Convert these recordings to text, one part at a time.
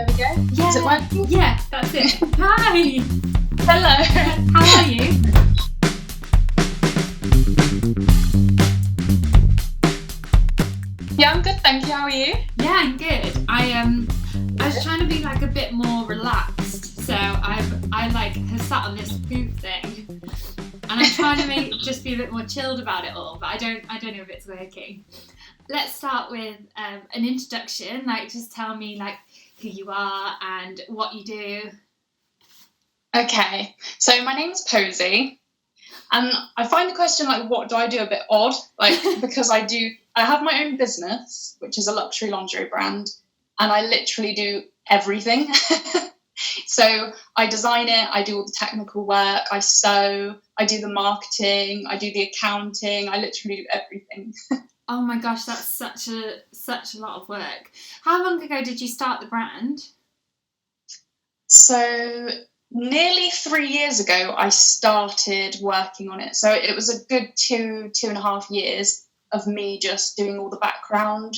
There we go. Yeah. Is it working? Yeah, that's it. Hi. Hello. How are you? Yeah, I'm good, thank you. How are you? Yeah, I'm good. I was trying to be like a bit more relaxed, so I have sat on this poop thing, and I'm trying to just be a bit more chilled about it all, but I don't know if it's working. Let's start with an introduction. Like, just tell me like who you are and what you do. Okay, so my name's Posie, and I find the question like, what do I do, a bit odd, like because I have my own business, which is a luxury lingerie brand, and I literally do everything. So I design it, I do all the technical work, I sew, I do the marketing, I do the accounting, I literally do everything. Oh my gosh, that's such a lot of work. How long ago did you start the brand? So nearly 3 years ago, I started working on it. So it was a good two and a half years of me just doing all the background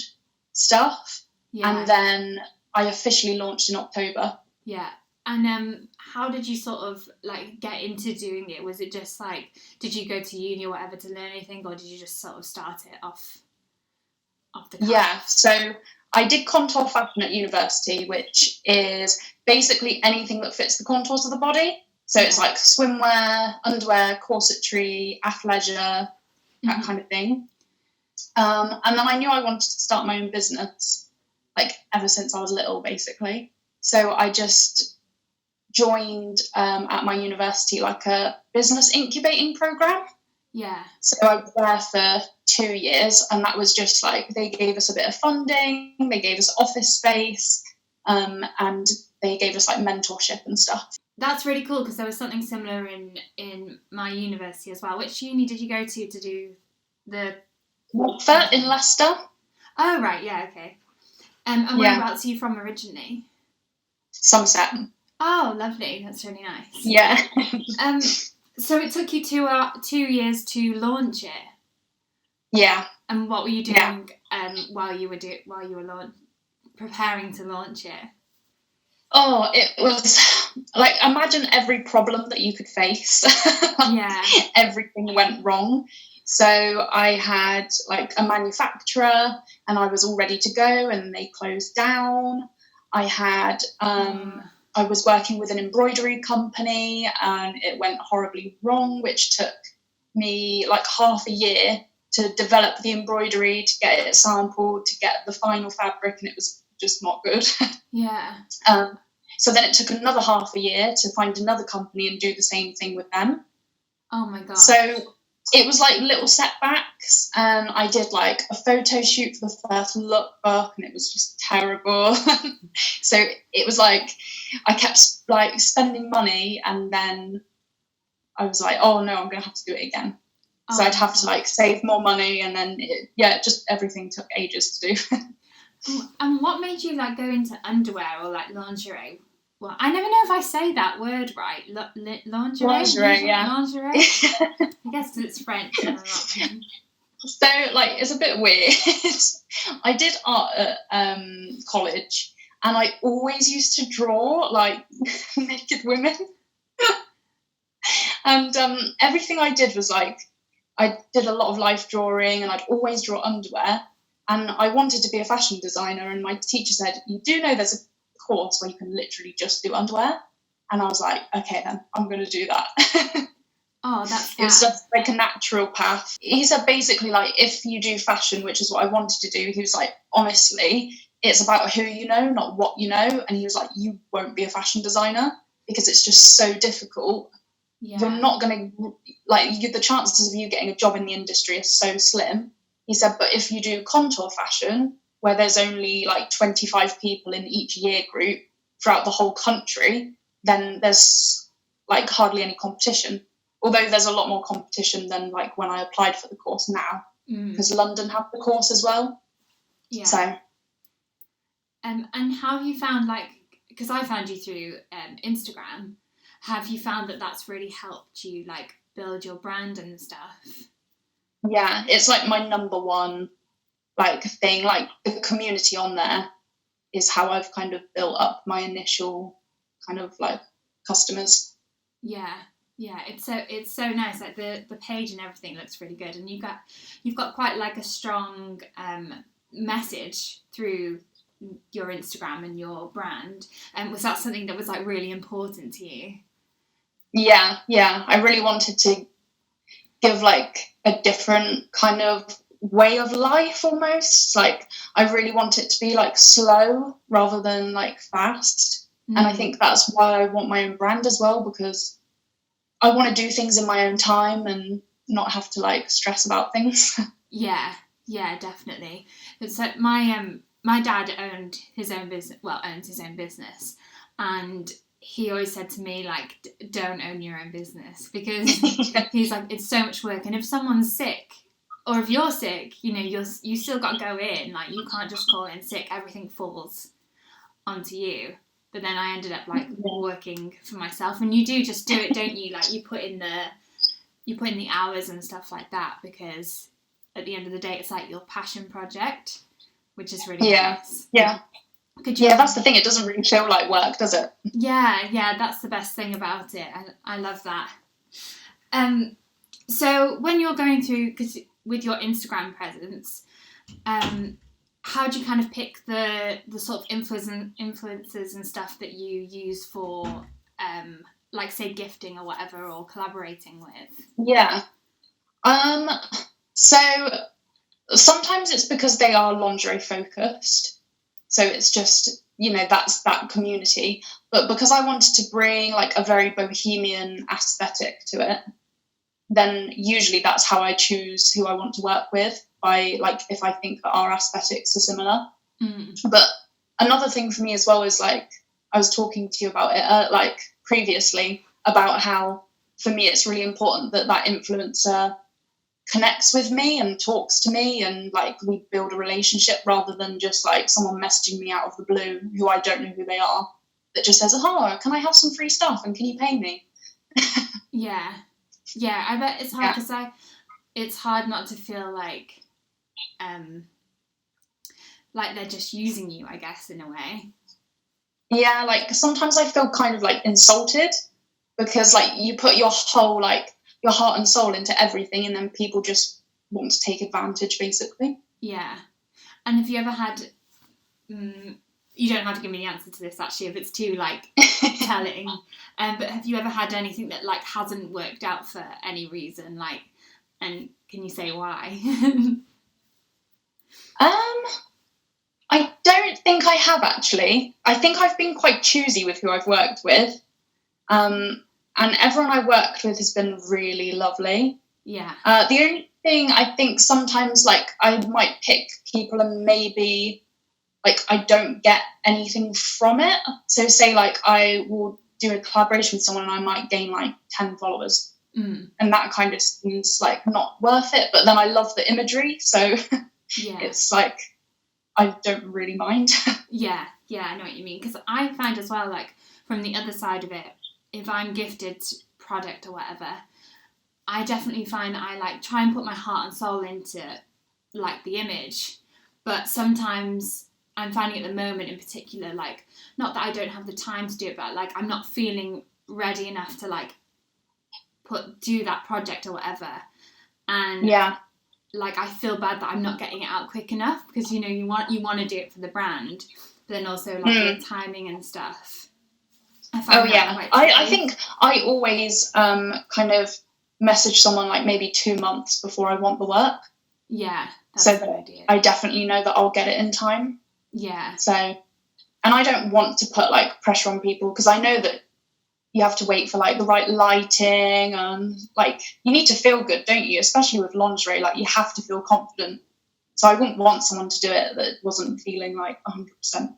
stuff. Yeah. And then I officially launched in October. Yeah. And how did you sort of like get into doing it? Was it just like, did you go to uni or whatever to learn anything, or did you just sort of start it off the cuff? Yeah, so I did contour fashion at university, which is basically anything that fits the contours of the body. So it's like swimwear, underwear, corsetry, athleisure, that kind of thing. And then I knew I wanted to start my own business, like ever since I was little, basically. So I just joined at my university like a business incubating program. Yeah. So I was there for 2 years, and that was just like, they gave us a bit of funding, they gave us office space, and they gave us like mentorship and stuff. That's really cool, because there was something similar in my university as well. Which uni did you go to do the... Watford in Leicester. Oh, right, yeah, okay. And whereabouts are you from originally? Somerset. Oh, lovely. That's really nice. Yeah. So it took you 2 years to launch it. Yeah. And what were you doing while you were preparing to launch it? Oh, it was like, imagine every problem that you could face. Yeah. Everything went wrong. So I had like a manufacturer, and I was all ready to go, and they closed down. I had I was working with an embroidery company, and it went horribly wrong, which took me like half a year to develop the embroidery, to get it sampled, to get the final fabric, and it was just not good. Yeah. So then it took another half a year to find another company and do the same thing with them. Oh my God. So it was like little setbacks, and I did like a photo shoot for the first lookbook, and it was just terrible. So it was like I kept like spending money, and then I was like, oh no, I'm gonna have to do it again. So I'd have to like save more money, and then just everything took ages to do. And what made you like go into underwear or like lingerie? Well, I never know if I say that word right. Lingerie? Lingerie, yeah. Lingerie? I guess because it's French. And I'm not. So, like, it's a bit weird. I did art at college, and I always used to draw, like, naked women. And everything I did was, like, I did a lot of life drawing, and I'd always draw underwear. And I wanted to be a fashion designer, and my teacher said, you do know there's a course where you can literally just do underwear? And I was like, okay then, I'm going to do that. Oh, that's it was just like a natural path. He said basically, like, if you do fashion, which is what I wanted to do, he was like, honestly, it's about who you know, not what you know. And he was like, you won't be a fashion designer because it's just so difficult. Yeah. You're not going to, like, the chances of you getting a job in the industry are so slim. He said, but if you do contour fashion, where there's only like 25 people in each year group throughout the whole country, then there's like hardly any competition. Although there's a lot more competition than like when I applied for the course now, because London have the course as well. Yeah. So. And how have you found, like, because I found you through Instagram, have you found that that's really helped you like build your brand and stuff? Yeah, it's like my number one like thing, like the community on there is how I've kind of built up my initial kind of like customers. Yeah, it's so nice. Like the page and everything looks really good, and you've got quite like a strong message through your Instagram and your brand. And was that something that was like really important to you? Yeah, I really wanted to give like a different kind of way of life almost. Like I really want it to be like slow rather than like fast. And I think that's why I want my own brand as well, because I want to do things in my own time and not have to like stress about things. Yeah, definitely. So my dad owns his own business, and he always said to me, like, don't own your own business, because he's like, it's so much work, and if someone's sick, or if you're sick, you know, you still got to go in, like, you can't just call in sick, everything falls onto you. But then I ended up like working for myself, and you do just do it, don't you? Like you put in the hours and stuff like that, because at the end of the day, it's like your passion project, which is really nice. Yeah. That's the thing. It doesn't really feel like work, does it? Yeah. That's the best thing about it. I love that. So when you're going through, because with your Instagram presence, how do you kind of pick the sort of influencers and stuff that you use for, like, say, gifting or whatever, or collaborating with? Yeah. So sometimes it's because they are lingerie focused. So it's just, you know, that's that community. But because I wanted to bring, like, a very bohemian aesthetic to it, then usually that's how I choose who I want to work with, by like if I think that our aesthetics are similar. But another thing for me as well is, like, I was talking to you about it like previously, about how for me it's really important that influencer connects with me and talks to me, and like we build a relationship, rather than just like someone messaging me out of the blue who I don't know who they are, that just says, oh, can I have some free stuff and can you pay me? Yeah, I bet it's hard, because it's hard not to feel like they're just using you, I guess, in a way. Yeah, like sometimes I feel kind of like insulted, because like you put your whole, like, your heart and soul into everything, and then people just want to take advantage, basically. Yeah. And have you ever had, you don't have to give me the answer to this, actually, if it's too, like, telling, but have you ever had anything that, like, hasn't worked out for any reason, like, and can you say why? I don't think I have, actually. I think I've been quite choosy with who I've worked with. And everyone I worked with has been really lovely. Yeah. The only thing I think sometimes, like, I might pick people and maybe, like, I don't get anything from it. So say, like, I will do a collaboration with someone and I might gain, like, 10 followers. And that kind of seems, like, not worth it. But then I love the imagery, so it's, like, I don't really mind. Yeah, I know what you mean. Because I find as well, like, from the other side of it, if I'm gifted product or whatever, I definitely find that I, like, try and put my heart and soul into, like, the image. But sometimes I'm finding at the moment in particular, like, not that I don't have the time to do it, but, like, I'm not feeling ready enough to, like, do that project or whatever. And like, I feel bad that I'm not getting it out quick enough, because, you know, you want to do it for the brand, but then also, like, the timing and stuff. I think I always kind of message someone, like, maybe 2 months before I want the work. Yeah, that's a good idea. I definitely know that I'll get it in time. Yeah. So, and I don't want to put, like, pressure on people, because I know that you have to wait for, like, the right lighting, and, like, you need to feel good, don't you? Especially with lingerie, like, you have to feel confident. So I wouldn't want someone to do it that wasn't feeling, like, 100%.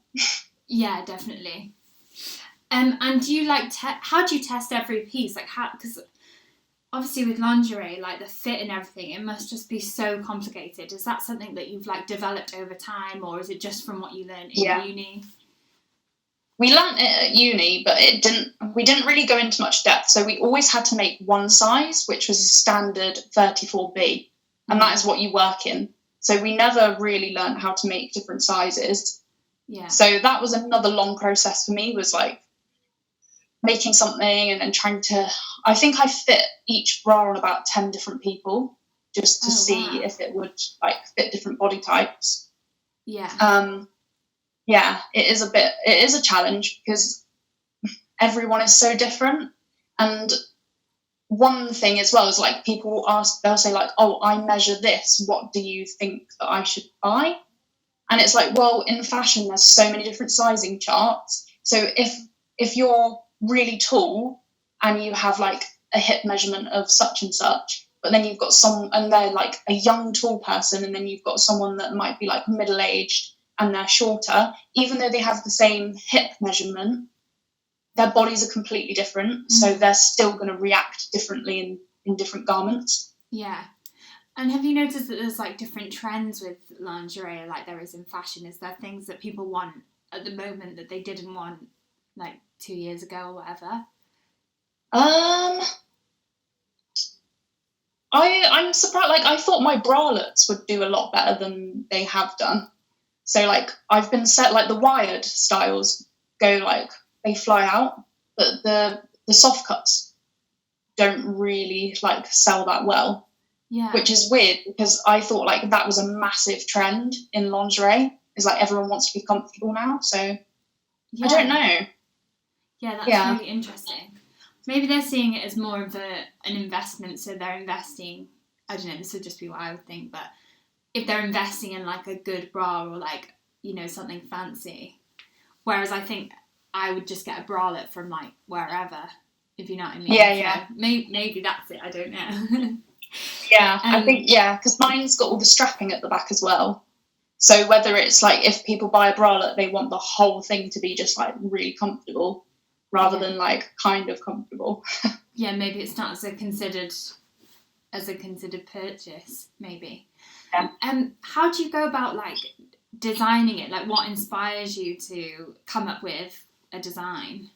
Yeah, definitely. And do you, like, how do you test every piece? Like, how, because obviously with lingerie, like, the fit and everything, it must just be so complicated. Is that something that you've, like, developed over time, or is it just from what you learned in uni? We learnt it at uni, but we didn't really go into much depth. So we always had to make one size, which was a standard 34B. And that is what you work in. So we never really learnt how to make different sizes. Yeah. So that was another long process for me, was like making something and then trying to, I think I fit each bra on about 10 different people just to see if it would like fit different body types. Yeah. Yeah, it is a challenge because everyone is so different. And one thing as well is like people ask, they'll say like, oh, I measure this, what do you think that I should buy? And it's like, well, in fashion there's so many different sizing charts, so if you're really tall and you have like a hip measurement of such and such, but then you've got and they're like a young tall person, and then you've got someone that might be like middle-aged and they're shorter, even though they have the same hip measurement, their bodies are completely different. So they're still going to react differently in different garments. Yeah. And have you noticed that there's like different trends with lingerie, like there is in fashion? Is there things that people want at the moment that they didn't want like 2 years ago or whatever? I'm surprised. Like, I thought my bralettes would do a lot better than they have done. So like I've been set, like the wired styles go like, they fly out, but the soft cuts don't really like sell that well. Yeah. Which is weird because I thought like that was a massive trend in lingerie. Is like everyone wants to be comfortable now. So I don't know. Yeah, that's really interesting. Maybe they're seeing it as more of an investment, so they're investing. I don't know. This would just be what I would think, but if they're investing in like a good bra or like, you know, something fancy, whereas I think I would just get a bralette from like wherever, if you know what I mean. Yeah. So maybe that's it. I don't know. Yeah, I think, because mine's got all the strapping at the back as well. So whether it's like, if people buy a bralette, they want the whole thing to be just like really comfortable rather than like kind of comfortable. Yeah, maybe it's not as a considered purchase, maybe. Yeah. How do you go about like designing it? Like, what inspires you to come up with a design?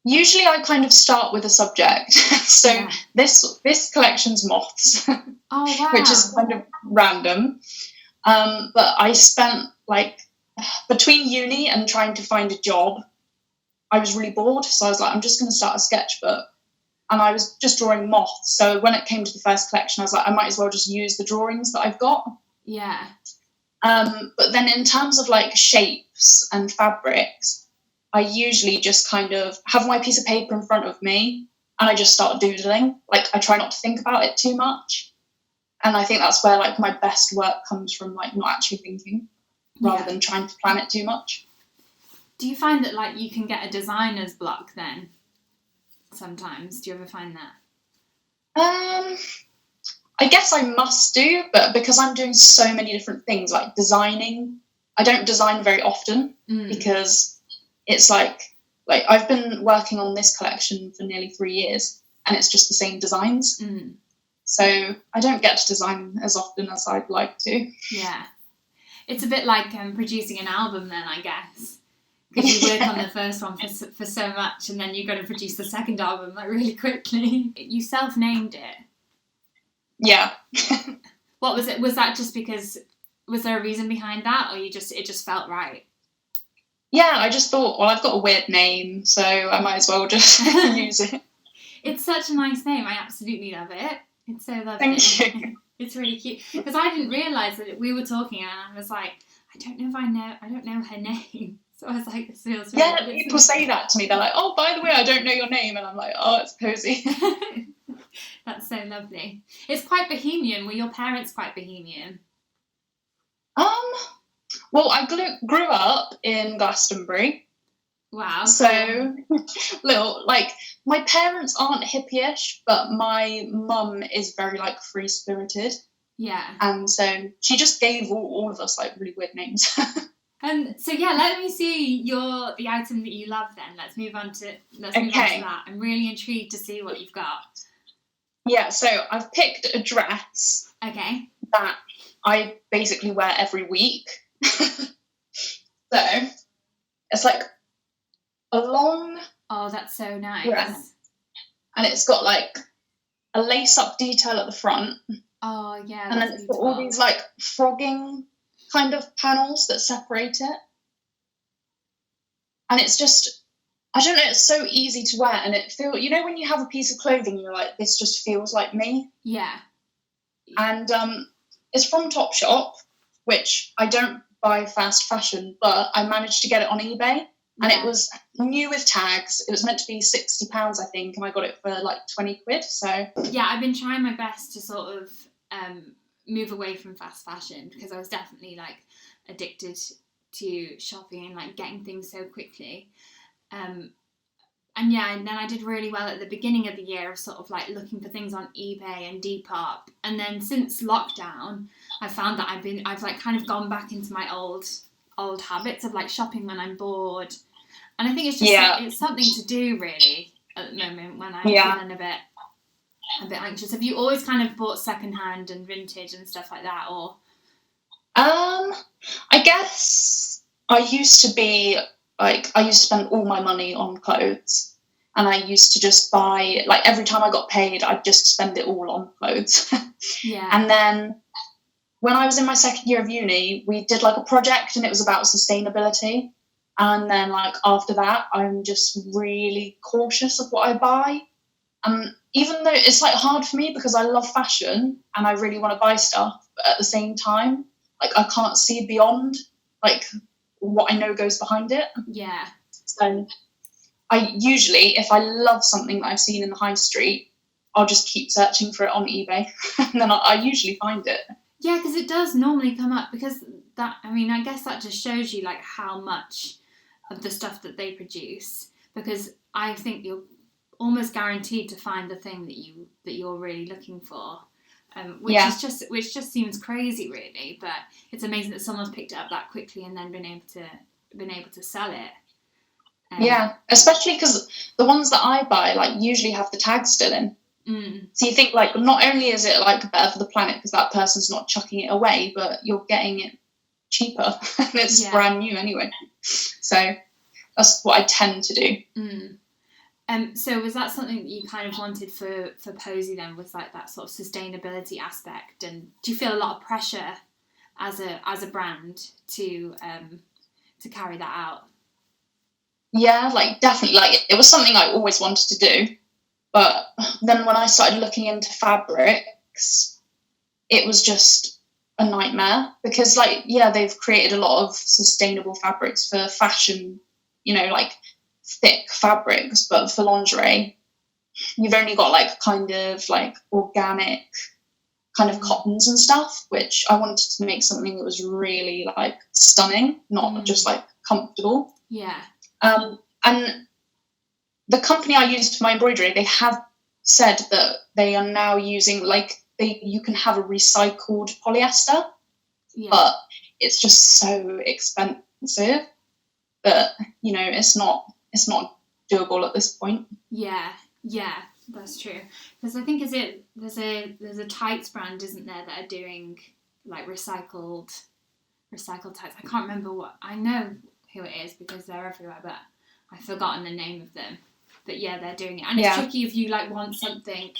Usually I kind of start with a subject. So this collection's moths. Oh, wow. Which is kind of random. But I spent like, between uni and trying to find a job, I was really bored. So I was like, I'm just going to start a sketchbook. And I was just drawing moths. So when it came to the first collection, I was like, I might as well just use the drawings that I've got. Yeah. But then in terms of like shapes and fabrics, I usually just kind of have my piece of paper in front of me and I just start doodling. Like, I try not to think about it too much. And I think that's where like my best work comes from, like not actually thinking rather than trying to plan it too much. Do you find that like you can get a designer's block then? Sometimes. Do you ever find that? I guess I must do, but because I'm doing so many different things, like designing, I don't design very often because it's like I've been working on this collection for nearly 3 years and it's just the same designs. So I don't get to design as often as I'd like to. Yeah. It's a bit like producing an album then, I guess. Because you work on the first one for so much and then you've got to produce the second album like really quickly. You self-named it. Yeah. What was it? Was that just because, was there a reason behind that, or it just felt right? Yeah, I just thought, well, I've got a weird name, so I might as well just use it. It's such a nice name. I absolutely love it. It's so lovely. Thank you. It's really cute. Because I didn't realise that we were talking and I was like, I don't know her name. So I was like, this feels really Yeah, people say that to me. They're like, oh, by the way, I don't know your name. And I'm like, oh, it's Posie. That's so lovely. It's quite Bohemian. Were your parents quite Bohemian? Well, I grew up in Glastonbury. Wow. So, my parents aren't hippie-ish, but my mum is very, free-spirited. Yeah. And so she just gave all of us, really weird names. So, let me see the item that you love then. Let's move on to that. I'm really intrigued to see what you've got. Yeah, so I've picked a dress. Okay. That I basically wear every week. So it's like a long. Oh, that's so nice. Dress, and it's got a lace-up detail at the front. Oh yeah. And then it's got all these frogging kind of panels that separate it. And it's just, I don't know, it's so easy to wear, and it feels, you know, when you have a piece of clothing, you're like, this just feels like me. Yeah. And it's from Topshop, which I don't buy fast fashion, but I managed to get it on eBay. And it was new with tags. It was meant to be £60, I think, and I got it for like 20 quid. So yeah, I've been trying my best to sort of move away from fast fashion, because I was definitely like addicted to shopping and like getting things so quickly. And then I did really well at the beginning of the year of sort of like looking for things on eBay and Depop. And then since lockdown, I found that I've like kind of gone back into my old habits of like shopping when I'm bored. And I think it's just it's something to do really at the moment when I'm feeling a bit anxious. Have you always kind of bought secondhand and vintage and stuff like that, or? I guess I used to be like, I used to spend all my money on clothes, and I used to just buy, like, every time I got paid, I'd just spend it all on clothes. Yeah. And then when I was in my second year of uni, we did like a project, and it was about sustainability. And then like after that, I'm just really cautious of what I buy. Even though it's like hard for me because I love fashion and I really want to buy stuff, but at the same time, like I can't see beyond like what I know goes behind it. Yeah. So I usually, if I love something that I've seen in the high street, I'll just keep searching for it on eBay, and then I usually find it. Yeah, because it does normally come up, because that, I mean, I guess that just shows you like how much of the stuff that they produce, because I think you're almost guaranteed to find the thing that you're really looking for, which just seems crazy really, but it's amazing that someone's picked it up that quickly and then been able to sell it. Yeah, especially because the ones that I buy like usually have the tag still in. So you think like not only is it like better for the planet because that person's not chucking it away, but you're getting it cheaper and it's brand new anyway. So that's what I tend to do. So was that something that you kind of wanted for Posie then, with like that sort of sustainability aspect? And do you feel a lot of pressure as a brand to carry that out? Yeah, like definitely. Like it was something I always wanted to do, but then when I started looking into fabrics, it was just a nightmare, because like they've created a lot of sustainable fabrics for fashion, you know, like thick fabrics, but for lingerie you've only got like kind of like organic kind of cottons and stuff, which I wanted to make something that was really like stunning, not just like comfortable. And the company I used for my embroidery, they have said that they are now using like you can have a recycled polyester, but it's just so expensive that, you know, it's not doable at this point. Yeah, that's true. Because I think there's a tights brand, isn't there, that are doing like recycled tights. I can't remember what. I know who it is because they're everywhere, but I've forgotten the name of them. But yeah, they're doing it, and it's tricky if you like want something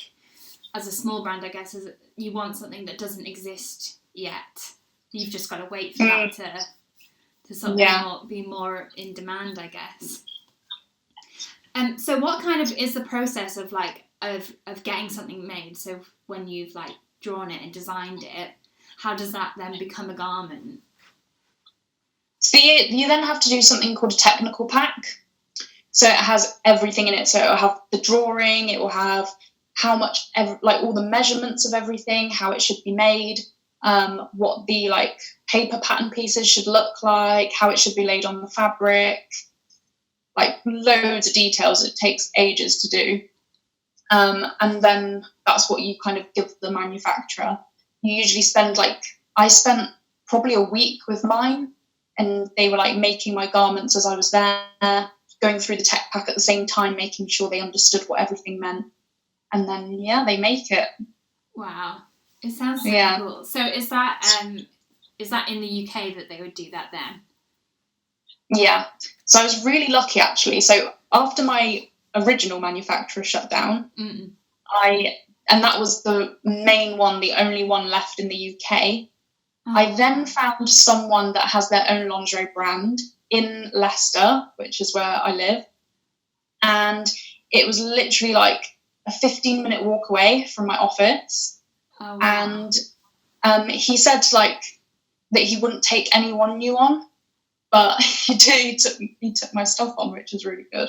as a small brand. I guess as you want something that doesn't exist yet. You've just got to wait for that to sort of be more in demand, I guess. So what kind of is the process of like of getting something made? So when you've like drawn it and designed it, how does that then become a garment? So you then have to do something called a technical pack. So it has everything in it. So it will have the drawing, it will have how much, like all the measurements of everything, how it should be made, what the like paper pattern pieces should look like, how it should be laid on the fabric, like loads of details. It takes ages to do. And then that's what you kind of give the manufacturer. You usually I spent probably a week with mine, and they were like making my garments as I was there, going through the tech pack at the same time, making sure they understood what everything meant. And then, they make it. Wow. It sounds so cool. So is that in the UK that they would do that then? Yeah. So I was really lucky, actually. So after my original manufacturer shut down, and that was the main one, the only one left in the UK, I then found someone that has their own lingerie brand in Leicester, which is where I live. And it was literally like a 15-minute walk away from my office. Oh, wow. And he said like that he wouldn't take anyone new on, but he took my stuff on, which was really good.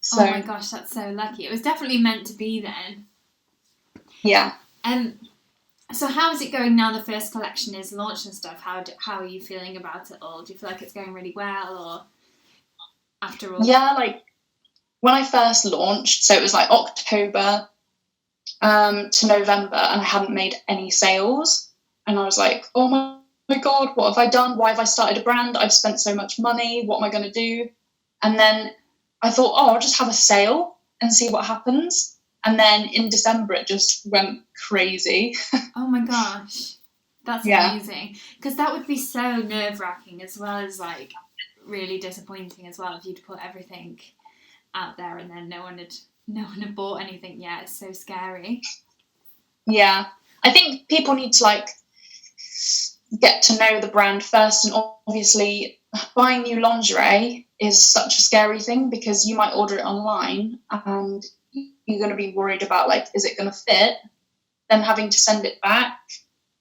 So, oh my gosh, that's so lucky. It was definitely meant to be then. Yeah. So how is it going now the first collection is launched and stuff? How are you feeling about it all? Do you feel like it's going really well, or after all? Yeah, like when I first launched, so it was like October to November, and I hadn't made any sales. And I was like, oh my God, what have I done? Why have I started a brand? I've spent so much money. What am I going to do? And then I thought, I'll just have a sale and see what happens. And then in December, it just went crazy. Oh my gosh. That's amazing. Because that would be so nerve-wracking as well as like really disappointing as well if you'd put everything out there and then no one had bought anything yet. It's so scary. Yeah. I think people need to like get to know the brand first, and obviously buying new lingerie is such a scary thing because you might order it online and you're going to be worried about like, is it going to fit? Then having to send it back,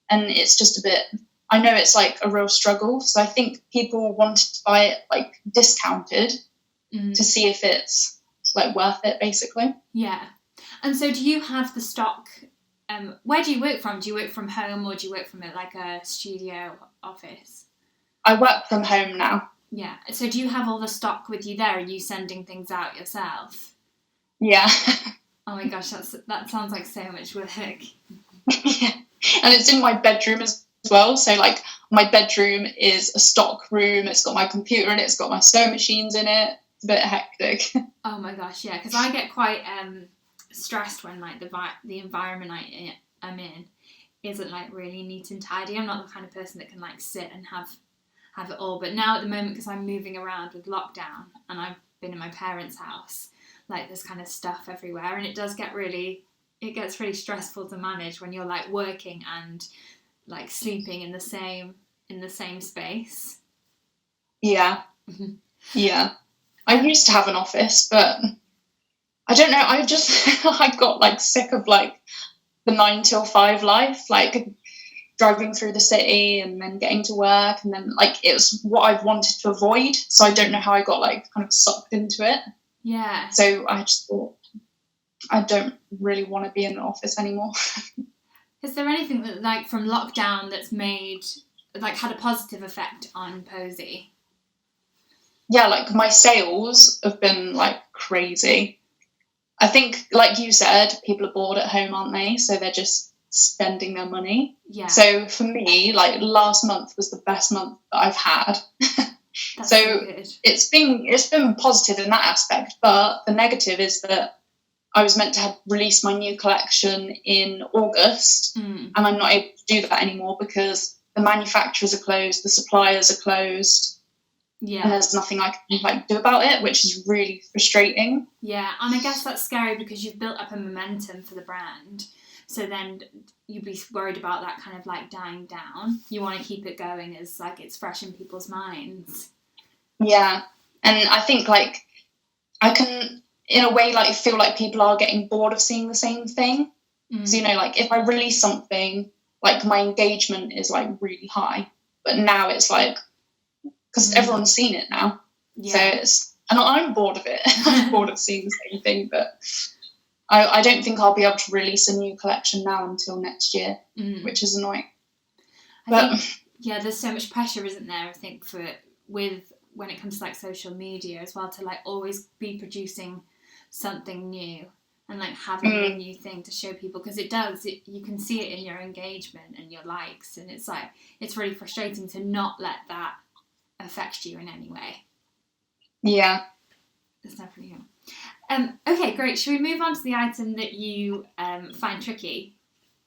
and it's just a bit, I know it's like a real struggle. So I think people wanted to buy it like discounted to see if it's like worth it, basically. Yeah. And so do you have the stock? Where do you work from? Do you work from home or do you work from like a studio office? I work from home now. Yeah. So do you have all the stock with you there? Are you sending things out yourself? Yeah. Oh my gosh, that sounds like so much work. Yeah. And it's in my bedroom as well. So like my bedroom is a stock room. It's got my computer in it. It's got my sewing machines in it. It's a bit hectic. Oh my gosh, yeah. Because I get quite stressed when like the environment I'm in isn't like really neat and tidy. I'm not the kind of person that can like sit and have it all. But now at the moment, because I'm moving around with lockdown and I've been in my parents' house, like there's kind of stuff everywhere, and it gets really stressful to manage when you're like working and like sleeping in the same space. Yeah. Yeah. I used to have an office, but I don't know, I got like sick of like the 9 till 5 life, like driving through the city and then getting to work, and then like it was what I wanted to avoid, so I don't know how I got like kind of sucked into it. Yeah. So I just thought I don't really want to be in an office anymore. Is there anything that like from lockdown that's had a positive effect on Posie? Yeah, like my sales have been like crazy. I think, like you said, people are bored at home, aren't they? So they're just spending their money. Yeah. So for me, like last month was the best month that I've had. That's so good. It's been positive in that aspect, but the negative is that I was meant to have released my new collection in August, and I'm not able to do that anymore because the manufacturers are closed, the suppliers are closed. Yeah. And there's nothing I can like do about it, which is really frustrating. Yeah, and I guess that's scary because you've built up a momentum for the brand. So then you'd be worried about that kind of like dying down. You want to keep it going as like it's fresh in people's minds. Yeah. And I think like I can in a way like feel like people are getting bored of seeing the same thing. So, you know, like if I release something, like my engagement is like really high. But now it's like, because everyone's seen it now. Yeah. So I'm bored of it. I'm bored of seeing the same thing, but I don't think I'll be able to release a new collection now until next year, which is annoying. I think, there's so much pressure, isn't there? I think when it comes to like social media as well, to like always be producing something new and like having a new thing to show people, because you can see it in your engagement and your likes, and it's like it's really frustrating to not let that affect you in any way. Yeah. It's definitely okay, great. Should we move on to the item that you find tricky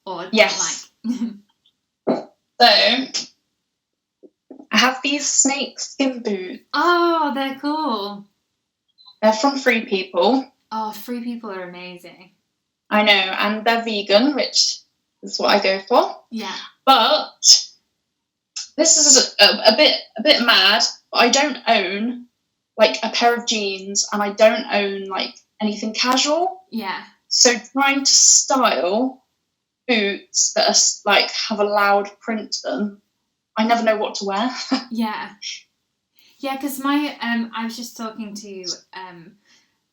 or yes. don't like? So I have these snake skin boots. Oh, they're cool. They're from Free People. Oh, Free People are amazing. I know, and they're vegan, which is what I go for. Yeah. But this is a bit mad, but I don't own like a pair of jeans, and I don't own like anything casual. Yeah. So trying to style boots that are like have a loud print to them, I never know what to wear. Yeah. Yeah, because I was just talking to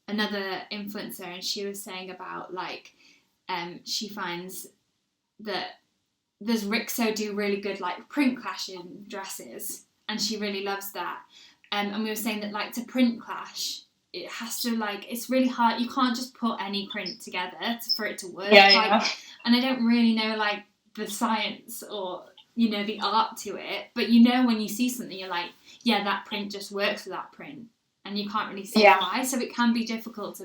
another influencer, and she was saying about like she finds that there's Rixo do really good like print clashing dresses, and she really loves that. And we were saying that like to print clash, it has to like, it's really hard. You can't just put any print together for it to work. Yeah. And I don't really know like the science or, you know, the art to it. But you know, when you see something, you're like, yeah, that print just works for that print. And you can't really see why. So it can be difficult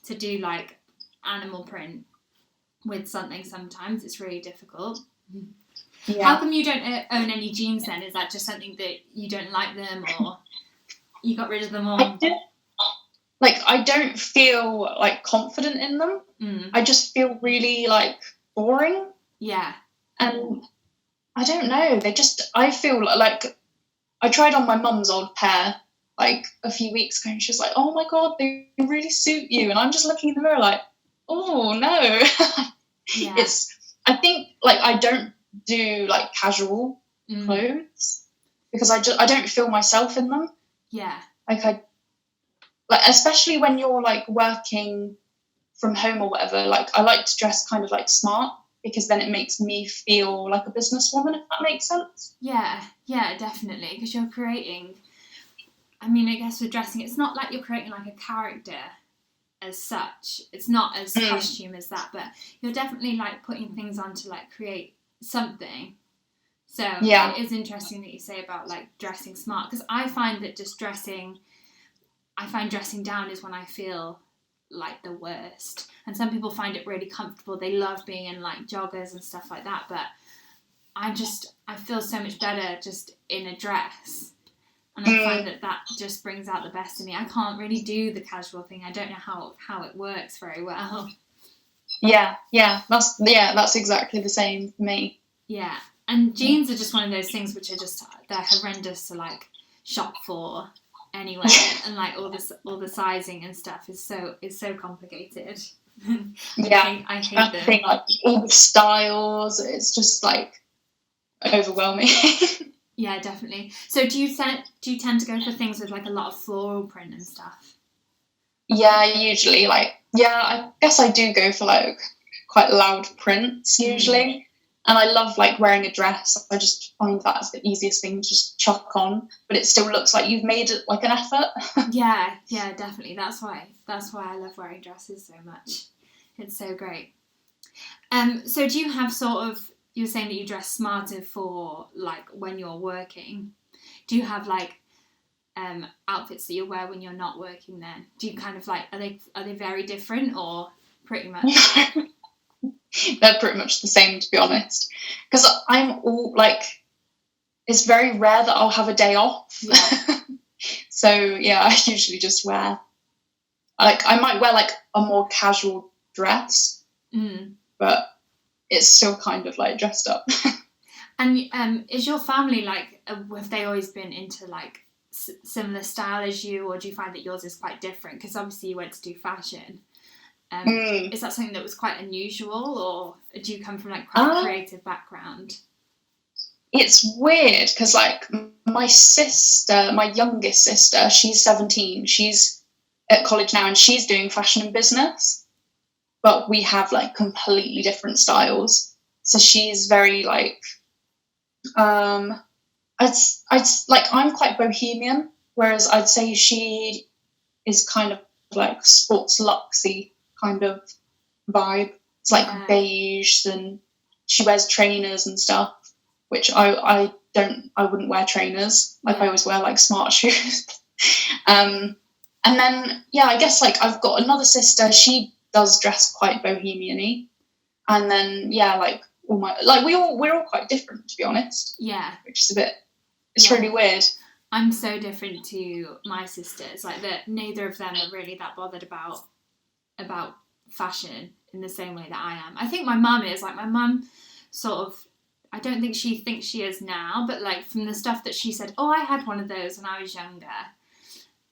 to do like animal print with something sometimes. It's really difficult. Yeah. How come you don't own any jeans then? Is that just something that you don't like them, or you got rid of them all? I don't feel like confident in them. I just feel really like boring. Yeah. And I don't know. I feel like I tried on my mum's old pair like a few weeks ago, and she was like, "Oh my God, they really suit you." And I'm just looking in the mirror like, "Oh no." Yeah. I think like I don't do like casual clothes because I don't feel myself in them. Yeah. Like especially when you're like working from home or whatever, like I like to dress kind of like smart, because then it makes me feel like a businesswoman, if that makes sense. Yeah, definitely, because you're creating, I mean, I guess with dressing, it's not like you're creating like a character as such. It's not as costume as that, but you're definitely like putting things on to like create something. So it is interesting that you say about like dressing smart, because I find that dressing down is when I feel like the worst. And some people find it really comfortable. They love being in like joggers and stuff like that, but I feel so much better just in a dress. And I find that just brings out the best in me. I can't really do the casual thing. I don't know how it works very well. Yeah, that's exactly the same for me. Yeah, and jeans are just one of those things which are they're horrendous to like shop for anyway, and like all the sizing and stuff is so complicated. I hate them. Thing, like all the styles, it's just like overwhelming. Yeah, definitely. So do you tend to go for things with like a lot of floral print and stuff? Yeah, usually I guess I do go for like quite loud prints usually. And I love like wearing a dress. I just find that's the easiest thing to just chuck on, but it still looks like you've made it like an effort. Yeah, definitely. That's why I love wearing dresses so much. It's so great. So do you have sort of, you were saying that you dress smarter for like when you're working. Do you have like outfits that you wear when you're not working then? Do you kind of like, are they very different or pretty much? They're pretty much the same, to be honest. Because I'm all like, it's very rare that I'll have a day off. Yeah. So yeah, I usually just wear, like, I might wear like a more casual dress, but it's still kind of like dressed up. And is your family like, have they always been into like similar style as you, or do you find that yours is quite different? Because obviously you went to do fashion. Is that something that was quite unusual, or do you come from like quite a creative background? It's weird because like my youngest sister, she's 17. She's at college now and she's doing fashion and business, but we have like completely different styles. So she's very like, I'd like, I'm quite bohemian, whereas I'd say she is kind of like sports luxy kind of vibe. It's like beige, and she wears trainers and stuff, which I wouldn't wear trainers. Like I always wear like smart shoes. And then I guess like I've got another sister, she does dress quite bohemian-y. And then like all my, like we're all quite different, to be honest. Yeah. Which is it's really weird. I'm so different to my sisters, like that neither of them are really that bothered about fashion in the same way that I am. I think my mum is, like, my mum sort of I don't think she thinks she is now, but like from the stuff that she said, oh, I had one of those when I was younger.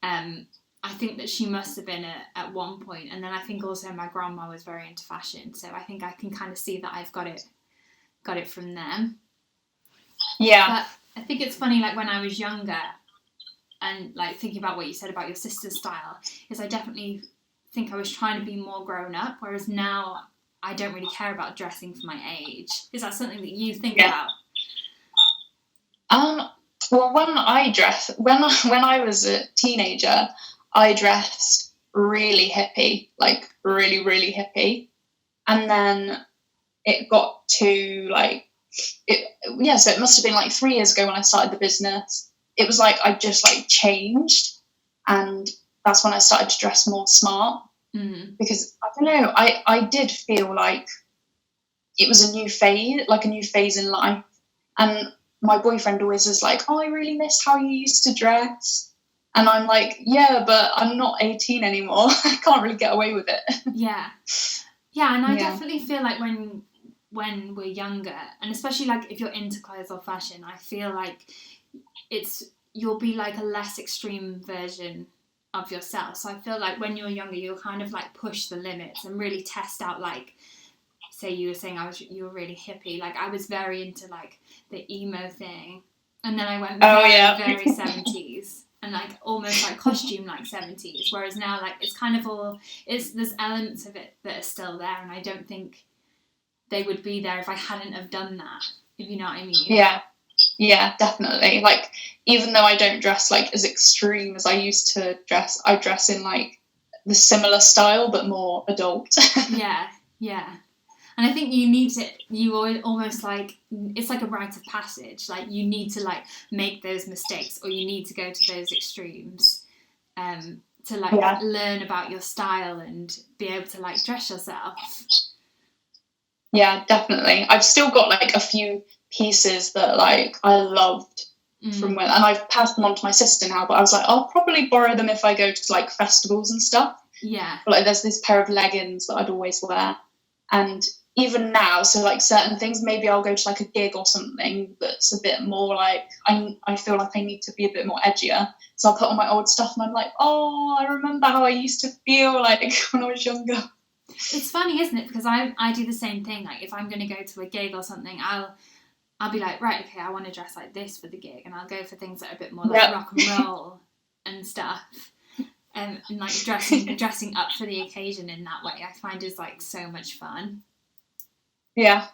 I think that she must have been at one point. And then I think also my grandma was very into fashion. So I think I can kind of see that I've got it from them. Yeah. But I think it's funny, like when I was younger and like thinking about what you said about your sister's style, is I definitely think I was trying to be more grown up, whereas now I don't really care about dressing for my age. Is that something that you think about? Well, when I was a teenager, I dressed really hippie, like really, really hippie. And then it got to so it must have been like 3 years ago when I started the business. It was like I just like changed, and that's when I started to dress more smart. Mm-hmm. Because I don't know, I did feel like it was a new phase in life. And my boyfriend always was like, oh, I really miss how you used to dress. And I'm like, yeah, but I'm not 18 anymore. I can't really get away with it. Yeah, and I definitely feel like when we're younger, and especially like if you're into clothes or fashion, I feel like you'll be like a less extreme version of yourself. So I feel like when you're younger, you'll kind of like push the limits and really test out, like, say you were saying you were really hippie. Like I was very into like the emo thing, and then I went very 70s and like almost like costume like 70s. Whereas now like it's kind of there's elements of it that are still there, and I don't think they would be there if I hadn't have done that. If you know what I mean? Yeah, definitely. Like even though I don't dress like as extreme as I used to dress, I dress in like the similar style but more adult. Yeah. And I think you need to, you almost like, it's like a rite of passage. Like you need to like make those mistakes, or you need to go to those extremes to like learn about your style and be able to like dress yourself. Yeah, definitely. I've still got like a few pieces that like I loved from when, and I've passed them on to my sister now, but I was like, I'll probably borrow them if I go to like festivals and stuff. Yeah. But like there's this pair of leggings that I'd always wear, and even now, so like certain things, maybe I'll go to like a gig or something that's a bit more like, I feel like I need to be a bit more edgier, so I'll put on my old stuff and I'm like, oh, I remember how I used to feel like when I was younger. It's funny, isn't it? Because I do the same thing. Like if I'm going to go to a gig or something, I'll be like, right, okay, I want to dress like this for the gig, and I'll go for things that are a bit more like rock and roll and stuff. And like dressing up for the occasion in that way, I find is like so much fun. Yeah.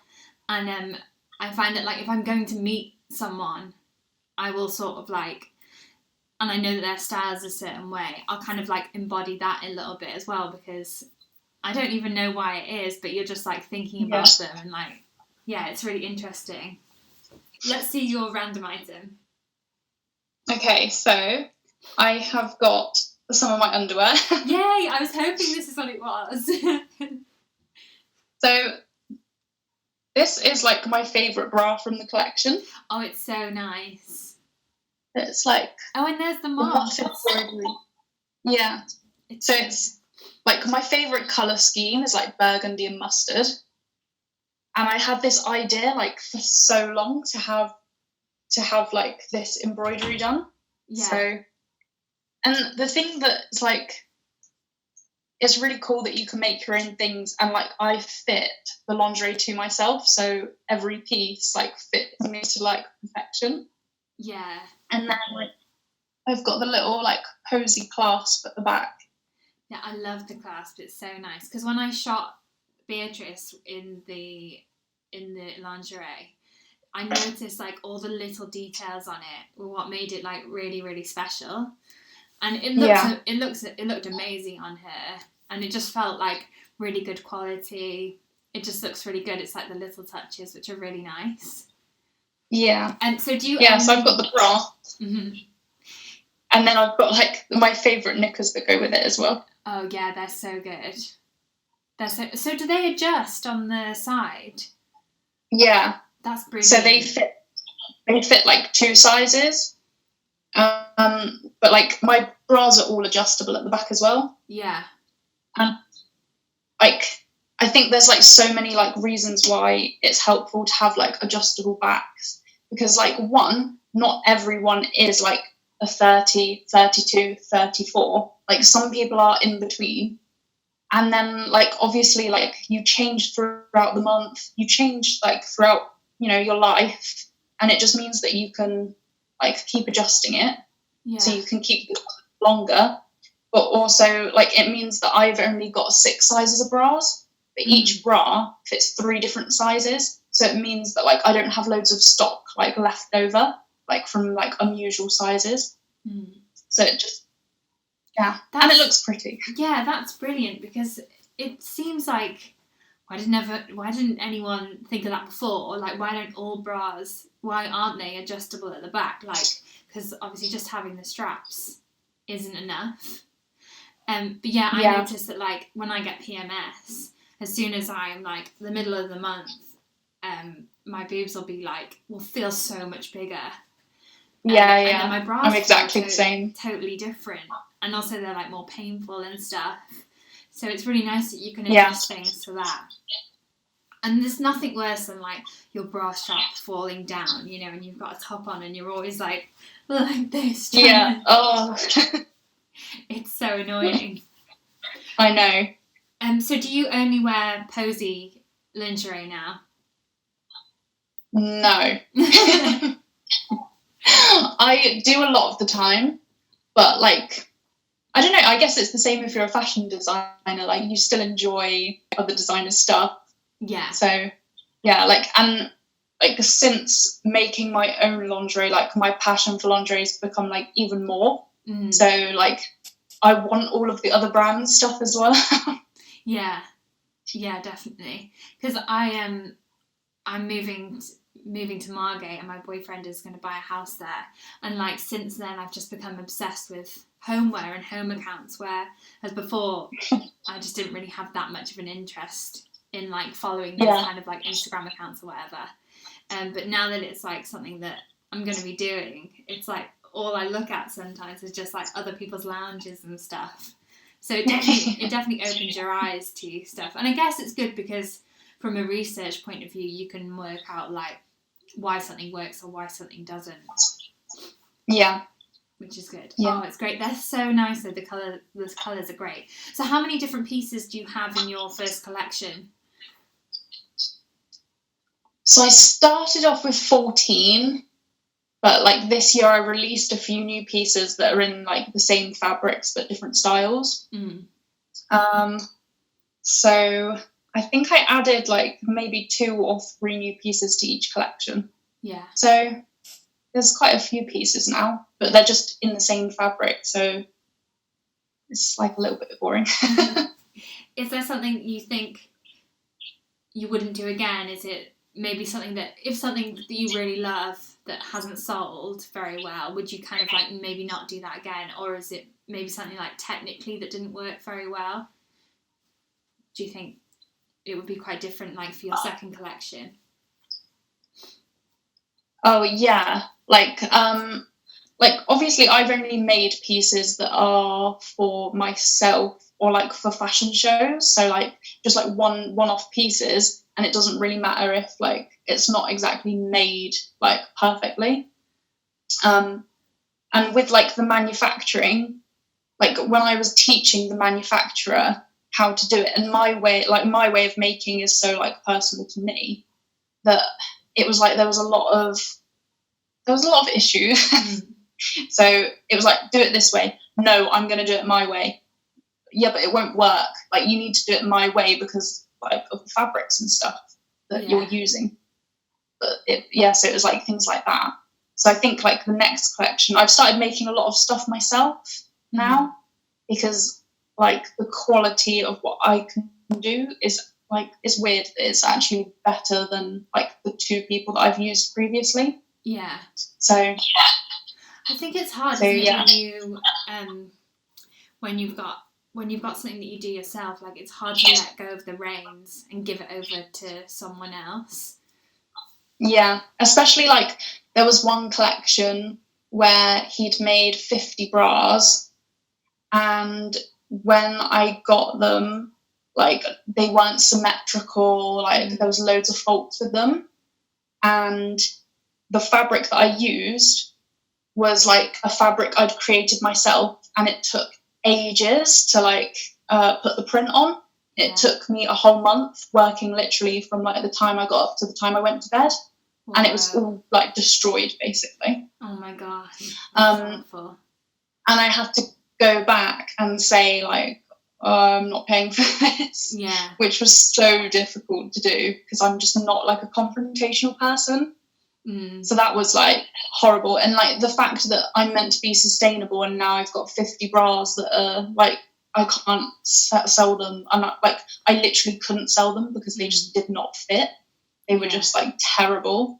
And I find that like if I'm going to meet someone, I will sort of like, and I know that their style is a certain way, I'll kind of like embody that a little bit as well, because I don't even know why it is, but you're just like thinking about them, and like, yeah, it's really interesting. Let's see your random item. Okay, so I have got some of my underwear. Yay! I was hoping this is what it was. So this is like my favourite bra from the collection. Oh, it's so nice. It's like... Oh, and there's the moth. Yeah. It's like my favourite colour scheme is like burgundy and mustard. And I had this idea like for so long to have like this embroidery done. Yeah. So, and the thing that's like, it's really cool that you can make your own things, and like I fit the lingerie to myself, so every piece like fits me to like perfection. Yeah. And then like I've got the little like Posie clasp at the back. Yeah, I love the clasp. It's so nice, because when I shot Beatrice in the lingerie, I noticed like all the little details on it were what made it like really, really special. And it looked amazing on her, and it just felt like really good quality. It just looks really good. It's like the little touches which are really nice. Yeah. And so do you? Yeah. So I've got the bra, and then I've got like my favourite knickers that go with it as well. Oh yeah, they're so good. So do they adjust on the side? Yeah. That's brilliant. So they fit like 2 sizes. But like my bras are all adjustable at the back as well. Yeah. And like I think there's like so many like reasons why it's helpful to have like adjustable backs, because like one, not everyone is like a 30, 32, 34. Like some people are in between. And then like obviously like you change throughout the month, you change like throughout, you know, your life, and it just means that you can like keep adjusting it. Yeah. So you can keep it longer. But also like it means that I've only got 6 sizes of bras, but each bra fits 3 different sizes. So it means that like I don't have loads of stock like left over, like from like unusual sizes. So it just, yeah, and it looks pretty. Yeah, that's brilliant, because it seems like why didn't anyone think of that before? Or like, why aren't they adjustable at the back? Like, because obviously just having the straps isn't enough. But yeah, I noticed that like when I get PMS, as soon as I'm like the middle of the month, my boobs will feel so much bigger. And then my bras I'm exactly the same. Totally different. And also they're like more painful and stuff. So it's really nice that you can adjust things to that. And there's nothing worse than like your bra strap falling down, you know, and you've got a top on and you're always like this. It's so annoying. I know. So do you only wear Posie lingerie now? No. I do a lot of the time, but like, I don't know, I guess it's the same if you're a fashion designer, like you still enjoy other designers' stuff. Yeah. So yeah, like, and like since making my own lingerie, like my passion for lingerie has become like even more. So like I want all of the other brands stuff as well. Yeah, definitely. Because I'm moving to Margate, and my boyfriend is going to buy a house there. And like since then, I've just become obsessed with homeware and home accounts. Whereas before, I just didn't really have that much of an interest in like following these kind of like Instagram accounts or whatever. But now that it's like something that I'm going to be doing, it's like all I look at sometimes is just like other people's lounges and stuff. So it definitely opens your eyes to stuff. And I guess it's good because from a research point of view, you can work out like why something works or why something doesn't. Yeah. Which is good. Yeah. Oh, it's great. They're so nice though. The colours are great. So how many different pieces do you have in your first collection? So I started off with 14, but like this year I released a few new pieces that are in like the same fabrics but different styles. So I think I added like maybe 2 or 3 new pieces to each collection. Yeah. So there's quite a few pieces now, but they're just in the same fabric, so it's like a little bit boring. Is there something you think you wouldn't do again? Is it maybe something that you really love that hasn't sold very well, would you kind of like maybe not do that again? Or is it maybe something like technically that didn't work very well? Do you think it would be quite different like for your second collection? Oh yeah, like obviously I've only made pieces that are for myself or like for fashion shows, so like just like one-off pieces, and it doesn't really matter if like it's not exactly made like perfectly. And with like the manufacturing, like when I was teaching the manufacturer how to do it, and my way of making is so like personal to me that it was like there was a lot of issues. So it was like, do it this way. No, I'm going to do it my way. Yeah, but it won't work. Like you need to do it my way because like of the fabrics and stuff that you're using. But so it was like things like that. So I think like the next collection, I've started making a lot of stuff myself now, because like the quality of what I can do is like, it's weird that it's actually better than like the 2 people that I've used previously. Yeah. So I think it's hard when you've got something that you do yourself, like it's hard to let go of the reins and give it over to someone else. Yeah, especially like there was one collection where he'd made 50 bras, and when I got them, like they weren't symmetrical, like there was loads of faults with them. And the fabric that I used was like a fabric I'd created myself, and it took ages to like put the print on. It took me a whole month working literally from like the time I got up to the time I went to bed. Wow. And it was all like destroyed basically. Oh my gosh. That's awful. And I had to go back and say like, I'm not paying for this. Yeah. Which was so difficult to do because I'm just not like a confrontational person. So that was like horrible. And like the fact that I'm meant to be sustainable and now I've got 50 bras that are like, I can't sell them. I literally couldn't sell them because they just did not fit. They were just like terrible.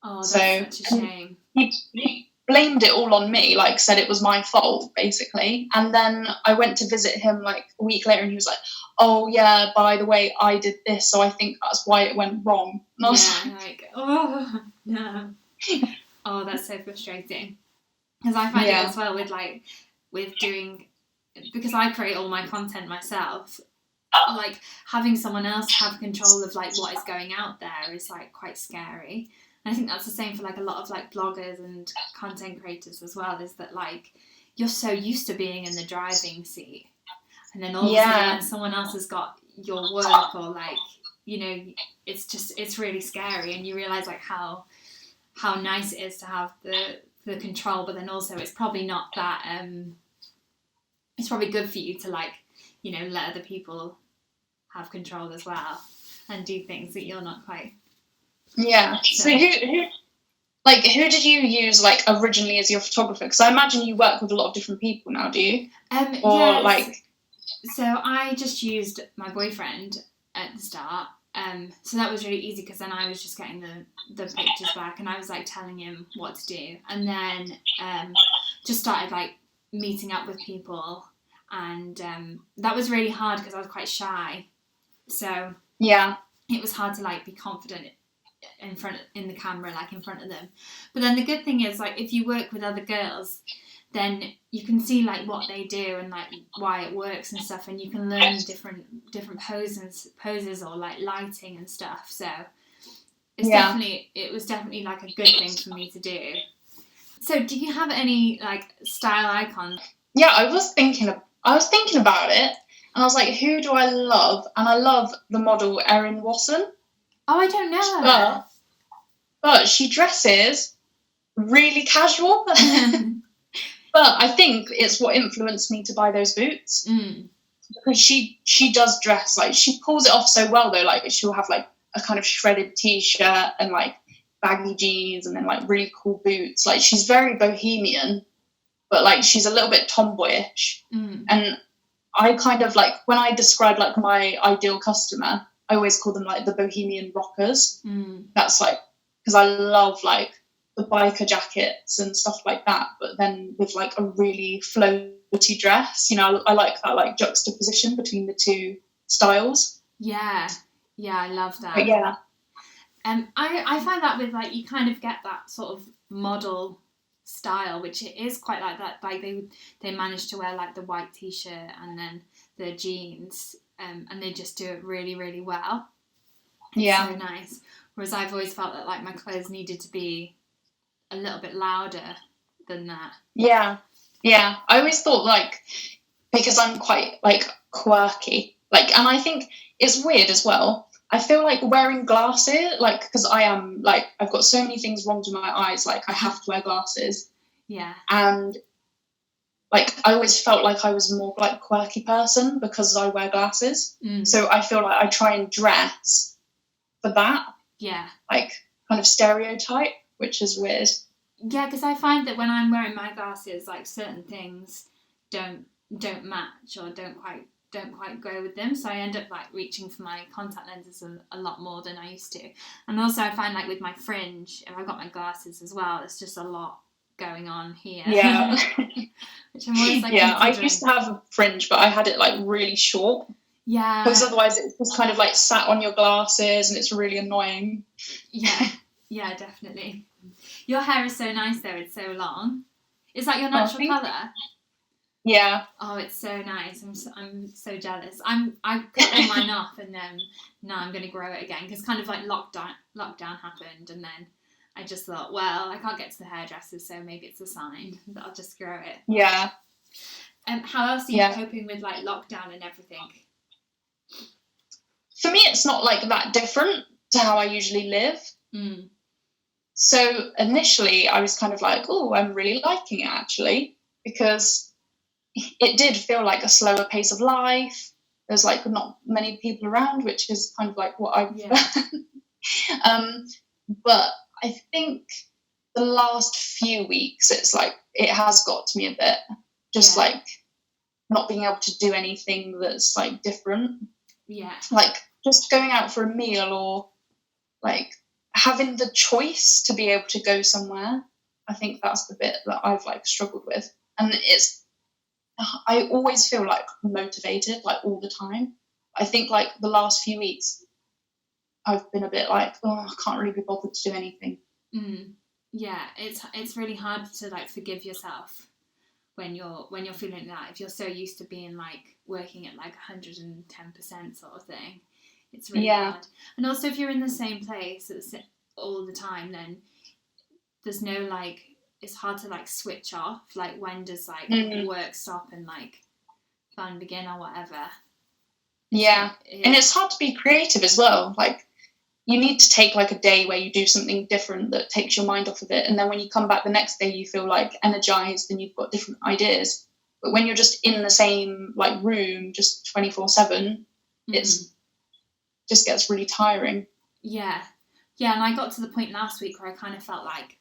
Oh, that's such a shame. He blamed it all on me, like said it was my fault basically. And then I went to visit him like a week later and he was like, oh yeah, by the way, I did this, so I think that's why it went wrong. And I was like, oh no. Oh, that's so frustrating. Because I find it as well with doing, because I create all my content myself, like having someone else have control of like what is going out there is like quite scary. And I think that's the same for like a lot of like bloggers and content creators as well, is that like you're so used to being in the driving seat, and then all of a sudden when someone else has got your work, or like, you know, it's really scary, and you realise like how nice it is to have the control, but then also it's probably not that it's probably good for you to like, you know, let other people have control as well and do things that you're not quite. Yeah. So who did you use like originally as your photographer? Because I imagine you work with a lot of different people now, do you? So I just used my boyfriend at the start. So that was really easy because then I was just getting the pictures back and I was like telling him what to do, and then just started like meeting up with people, and that was really hard because I was quite shy. So it was hard to like be confident in the camera, like in front of them. But then the good thing is like if you work with other girls, then you can see like what they do and like why it works and stuff, and you can learn different poses or like lighting and stuff. So it was definitely like a good thing for me to do. So do you have any like style icons? Yeah, I was thinking about it, and I was like, who do I love? And I love the model Erin Watson. Oh, I don't know her. But she dresses really casual. But I think it's what influenced me to buy those boots. Because she does dress, like, she pulls it off so well, though. Like, she'll have, like, a kind of shredded T-shirt and, like, baggy jeans and then, like, really cool boots. Like, she's very bohemian, but, like, she's a little bit tomboyish. And I kind of, like, when I describe, like, my ideal customer, I always call them, like, the bohemian rockers. That's, like, because I love, like, the biker jackets and stuff like that, but then with like a really floaty dress, you know, I like that like juxtaposition between the two styles. Yeah, I love that. But yeah, I find that with like you kind of get that sort of model style, which it is quite like that. Like they manage to wear like the white t-shirt and then the jeans, and they just do it really, really well. It's so nice. Whereas I've always felt that like my clothes needed to be a little bit louder than that. Yeah. I always thought like, because I'm quite like quirky, like, and I think it's weird as well. I feel like wearing glasses, like, because I am like, I've got so many things wrong with my eyes, like I have to wear glasses. Yeah. And like, I always felt like I was more like quirky person because I wear glasses. So I feel like I try and dress for that. Yeah. Like kind of stereotype, which is weird. Yeah, because I find that when I'm wearing my glasses, like certain things don't match or don't quite go with them. So I end up like reaching for my contact lenses a lot more than I used to. And also I find like with my fringe, if I've got my glasses as well, there's just a lot going on here. Yeah. Which I'm always like I used to have a fringe, but I had it like really short. Yeah. Because otherwise it's just kind of like sat on your glasses and it's really annoying. Yeah, definitely. Your hair is so nice though, it's so long. Is that your natural colour? Yeah. Oh, it's so nice. I'm so jealous. I cut all mine off, and then now I'm going to grow it again, because kind of like lockdown happened, and then I just thought, well, I can't get to the hairdressers, so maybe it's a sign that I'll just grow it. Yeah. And how else are you coping with like lockdown and everything? For me, it's not like that different to how I usually live. Mm. So initially I was kind of like, oh, I'm really liking it actually, because it did feel like a slower pace of life. There's like not many people around, which is kind of like what I prefer. But I think the last few weeks, it's like it has got to me a bit, just like not being able to do anything that's like different. Yeah. Like just going out for a meal, or like having the choice to be able to go somewhere. I think that's the bit that I've like struggled with. And I always feel like motivated, like all the time. I think like the last few weeks, I've been a bit like, oh, I can't really be bothered to do anything. Mm. Yeah, it's really hard to like forgive yourself when you're feeling that. If you're so used to being like working at like 110% sort of thing, it's really hard. And also, if you're in the same place all the time, then there's no like, it's hard to like switch off. Like, when does like work stop and like fun begin or whatever? Yeah. And it's hard to be creative as well. Like, you need to take like a day where you do something different that takes your mind off of it. And then when you come back the next day, you feel like energized and you've got different ideas. But when you're just in the same like room, just 24/7, it's just gets really tiring. Yeah. Yeah. And I got to the point last week where I kind of felt like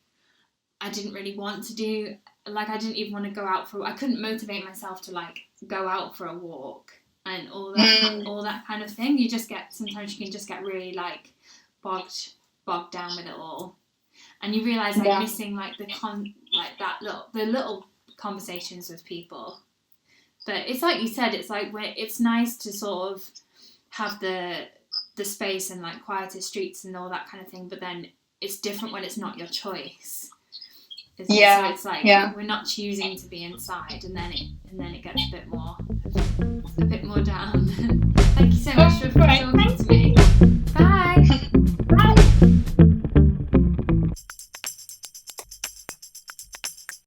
I didn't really want to do, like, I didn't even want to go out I couldn't motivate myself to like go out for a walk and all that kind of thing. Sometimes you can just get really like bogged down with it all, and you realise like missing like the little conversations with people. But it's like you said, it's like it's nice to sort of have the space and like quieter streets and all that kind of thing, but then it's different when it's not your choice. So it's like we're not choosing to be inside, and then it gets a bit more down. Thank you so much for talking to me.